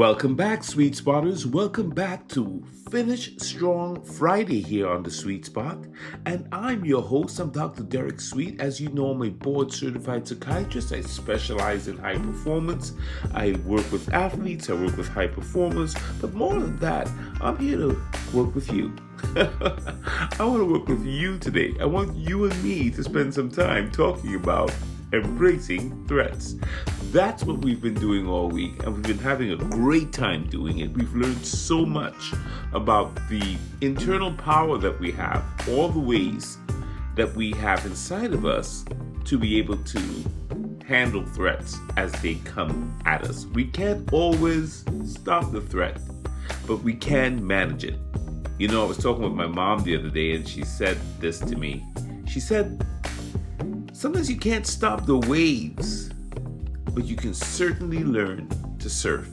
Welcome back, Sweet Spotters. Welcome back to Finish Strong Friday here on The Sweet Spot. And I'm your host. I'm Dr. Derek Sweet. As you know, I'm a board-certified psychiatrist. I specialize in high performance. I work with athletes. I work with high performers. But more than that, I'm here to work with you. I want to work with you today. I want you and me to spend some time talking about embracing threats. That's what we've been doing all week, and we've been having a great time doing it. We've learned so much about the internal power that we have, all the ways that we have inside of us to be able to handle threats as they come at us. We can't always stop the threat, but we can manage it. You know, I was talking with my mom the other day, and she said this to me. She said, sometimes you can't stop the waves, but you can certainly learn to surf.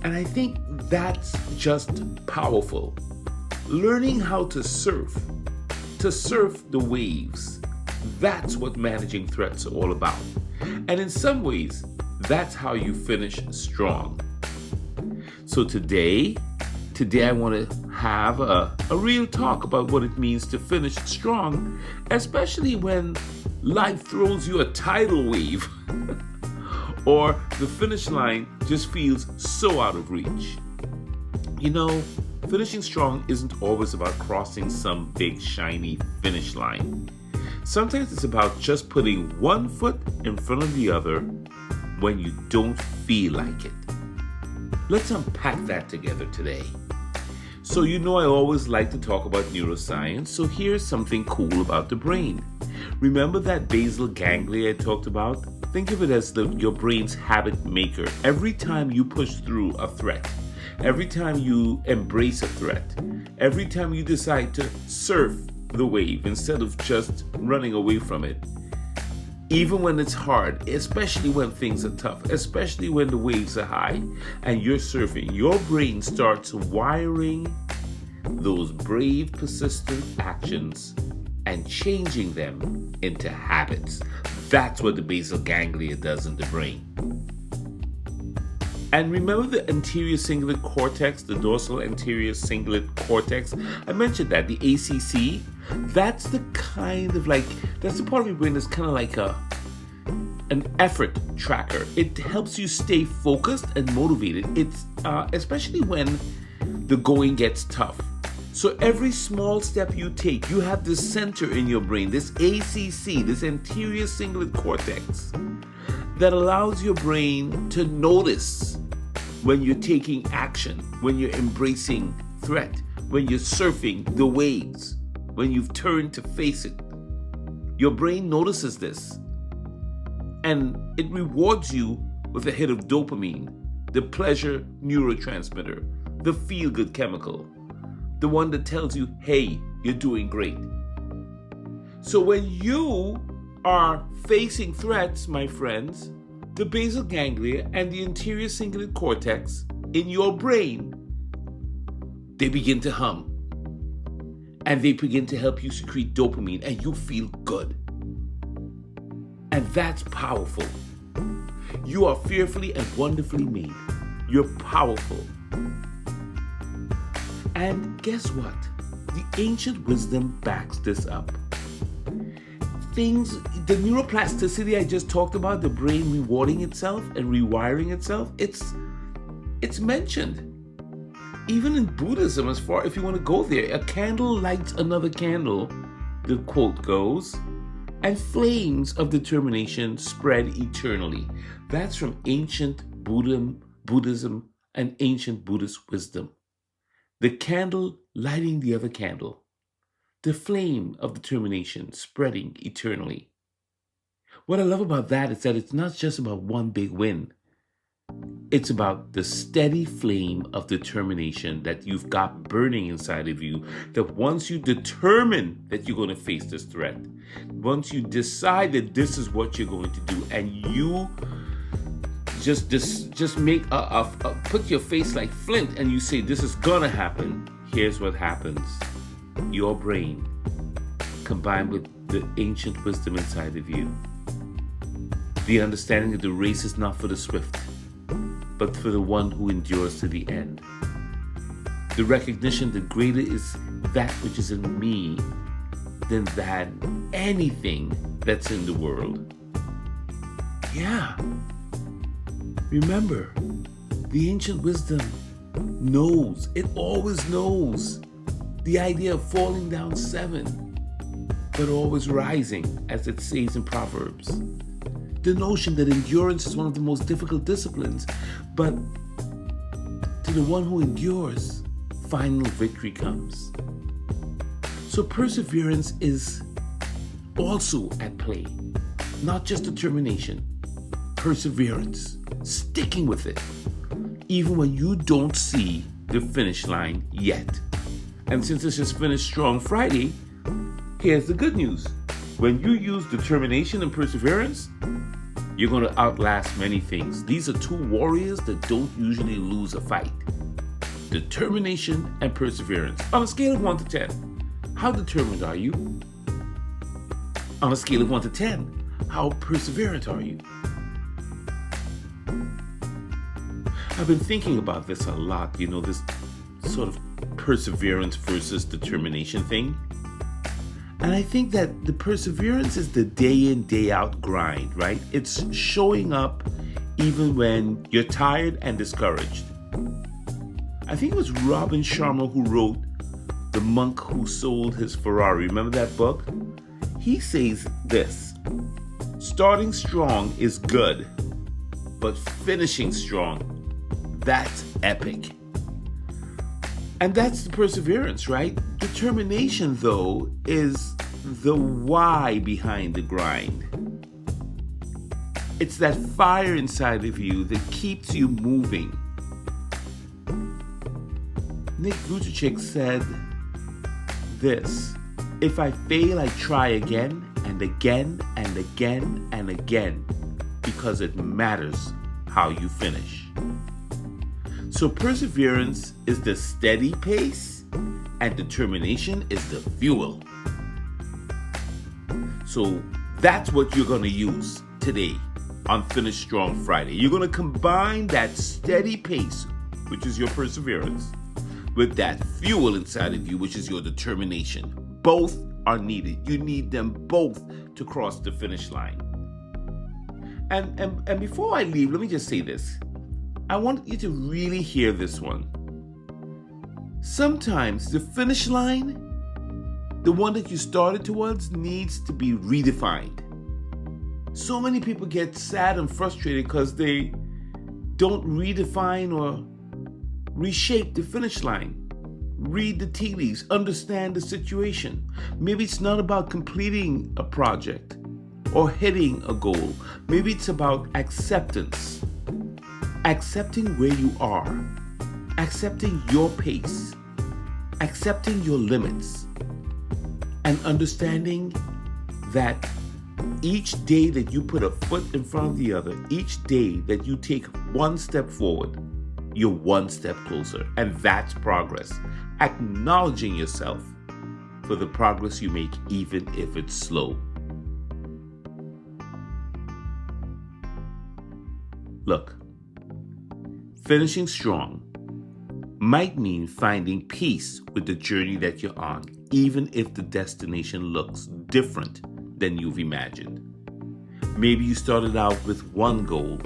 And I think that's just powerful. Learning how to surf the waves, that's what managing threats are all about. And in some ways, that's how you finish strong. So today I want to have a real talk about what it means to finish strong, especially when life throws you a tidal wave or the finish line just feels so out of reach. You know, finishing strong isn't always about crossing some big shiny finish line. Sometimes it's about just putting one foot in front of the other when you don't feel like it. Let's unpack that together today. So you know I always like to talk about neuroscience, so here's something cool about the brain. Remember that basal ganglia I talked about? Think of it as your brain's habit maker. Every time you push through a threat, every time you embrace a threat, every time you decide to surf the wave instead of just running away from it, even when it's hard, especially when things are tough, especially when the waves are high and you're surfing, your brain starts wiring those brave, persistent actions and changing them into habits. That's what the basal ganglia does in the brain. And remember the anterior cingulate cortex, the dorsal anterior cingulate cortex? I mentioned that, the ACC. That's the kind of that's the part of your brain that's kind of like an effort tracker. It helps you stay focused and motivated. It's especially when the going gets tough. So every small step you take, you have this center in your brain, this ACC, this anterior cingulate cortex, that allows your brain to notice when you're taking action, when you're embracing threat, when you're surfing the waves, when you've turned to face it. Your brain notices this, and it rewards you with a hit of dopamine, the pleasure neurotransmitter, the feel-good chemical, the one that tells you, hey, you're doing great. So when you are facing threats, my friends, the basal ganglia and the anterior cingulate cortex in your brain, they begin to hum. And they begin to help you secrete dopamine, and you feel good. And that's powerful. You are fearfully and wonderfully made. You're powerful. And guess what? The ancient wisdom backs this up. The neuroplasticity I just talked about, the brain rewarding itself and rewiring itself, it's mentioned. Even in Buddhism, as far if you want to go there, a candle lights another candle, the quote goes, and flames of determination spread eternally. That's from ancient Buddhism and ancient Buddhist wisdom. The candle lighting the other candle. The flame of determination spreading eternally. What I love about that is that it's not just about one big win. It's about the steady flame of determination that you've got burning inside of you, that once you determine that you're going to face this threat, once you decide that this is what you're going to do, and you just make put your face like flint and you say, this is going to happen, here's what happens. Your brain, combined with the ancient wisdom inside of you, the understanding that the race is not for the swift, but for the one who endures to the end. The recognition that greater is that which is in me than that anything that's in the world. Yeah. Remember, the ancient wisdom knows, it always knows, the idea of falling down 7, but always rising, as it says in Proverbs. The notion that endurance is one of the most difficult disciplines, but to the one who endures, final victory comes. So perseverance is also at play, not just determination, perseverance, sticking with it, even when you don't see the finish line yet. And since this is Finish Strong Friday, here's the good news. When you use determination and perseverance, you're going to outlast many things. These are two warriors that don't usually lose a fight. Determination and perseverance. On a scale of 1 to 10, how determined are you? On a scale of 1 to 10, how perseverant are you? I've been thinking about this a lot, this sort of perseverance versus determination thing. And I think that the perseverance is the day in, day out grind, right? It's showing up even when you're tired and discouraged. I think it was Robin Sharma who wrote The Monk Who Sold His Ferrari. Remember that book? He says this: starting strong is good, but finishing strong, that's epic. And that's the perseverance, right? Determination, though, is the why behind the grind. It's that fire inside of you that keeps you moving. Nick Vujicic said this: if I fail, I try again and again and again and again, because it matters how you finish. So perseverance is the steady pace and determination is the fuel. So that's what you're going to use today on Finish Strong Friday. You're going to combine that steady pace, which is your perseverance, with that fuel inside of you, which is your determination. Both are needed. You need them both to cross the finish line. And before I leave, let me just say this. I want you to really hear this one. Sometimes the finish line, the one that you started towards, needs to be redefined. So many people get sad and frustrated because they don't redefine or reshape the finish line. Read the tea leaves, understand the situation. Maybe it's not about completing a project or hitting a goal. Maybe it's about acceptance. Accepting where you are, accepting your pace, accepting your limits, and understanding that each day that you put a foot in front of the other, each day that you take one step forward, you're one step closer. And that's progress. Acknowledging yourself for the progress you make, even if it's slow. Look, finishing strong might mean finding peace with the journey that you're on, even if the destination looks different than you've imagined. Maybe you started out with one goal,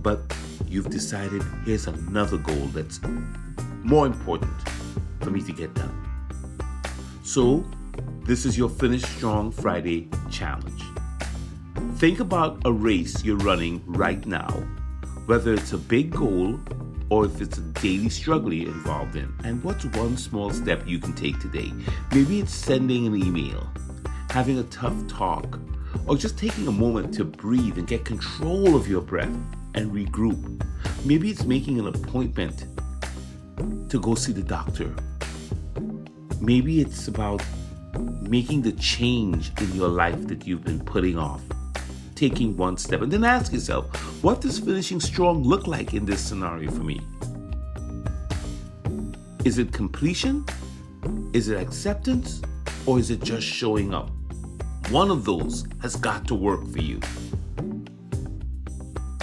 but you've decided here's another goal that's more important for me to get done. So, this is your Finish Strong Friday challenge. Think about a race you're running right now, whether it's a big goal or if it's a daily struggle you're involved in. And what's one small step you can take today? Maybe it's sending an email, having a tough talk, or just taking a moment to breathe and get control of your breath and regroup. Maybe it's making an appointment to go see the doctor. Maybe it's about making the change in your life that you've been putting off. Taking one step, and then ask yourself, what does finishing strong look like in this scenario for me? Is it completion? Is it acceptance? Or is it just showing up? One of those has got to work for you.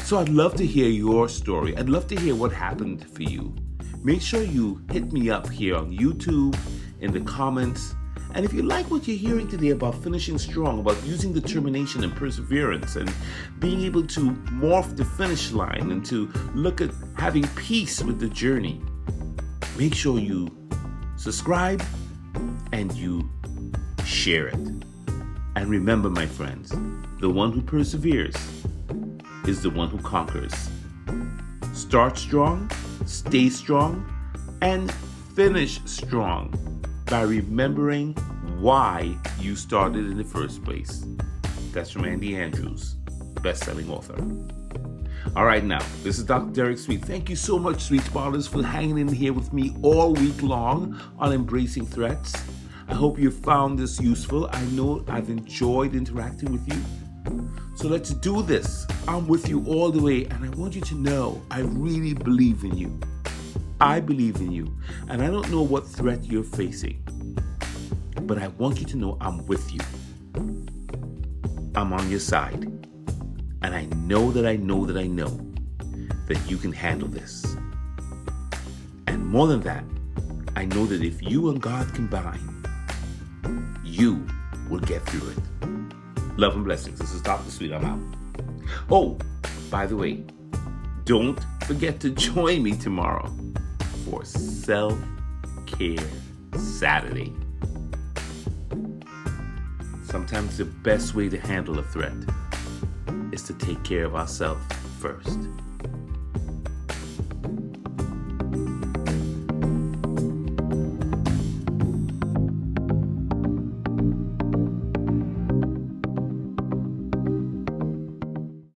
So I'd love to hear your story. I'd love to hear what happened for you. Make sure you hit me up here on YouTube, in the comments. And if you like what you're hearing today about finishing strong, about using determination and perseverance and being able to morph the finish line and to look at having peace with the journey, make sure you subscribe and you share it. And remember, my friends, the one who perseveres is the one who conquers. Start strong, stay strong, and finish strong by remembering why you started in the first place. That's from Andy Andrews, best-selling author. All right, now, this is Dr. Derek Sweet. Thank you so much, Sweet Spotters, for hanging in here with me all week long on Embracing Threats. I hope you found this useful. I know I've enjoyed interacting with you. So let's do this. I'm with you all the way, and I want you to know I really believe in you. I believe in you, and I don't know what threat you're facing, but I want you to know I'm with you. I'm on your side, and I know that you can handle this. And more than that, I know that if you and God combine, you will get through it. Love and blessings. This is Dr. Sweet. I'm out. Oh, by the way, don't forget to join me tomorrow for Self-Care Saturday. Sometimes the best way to handle a threat is to take care of ourselves first.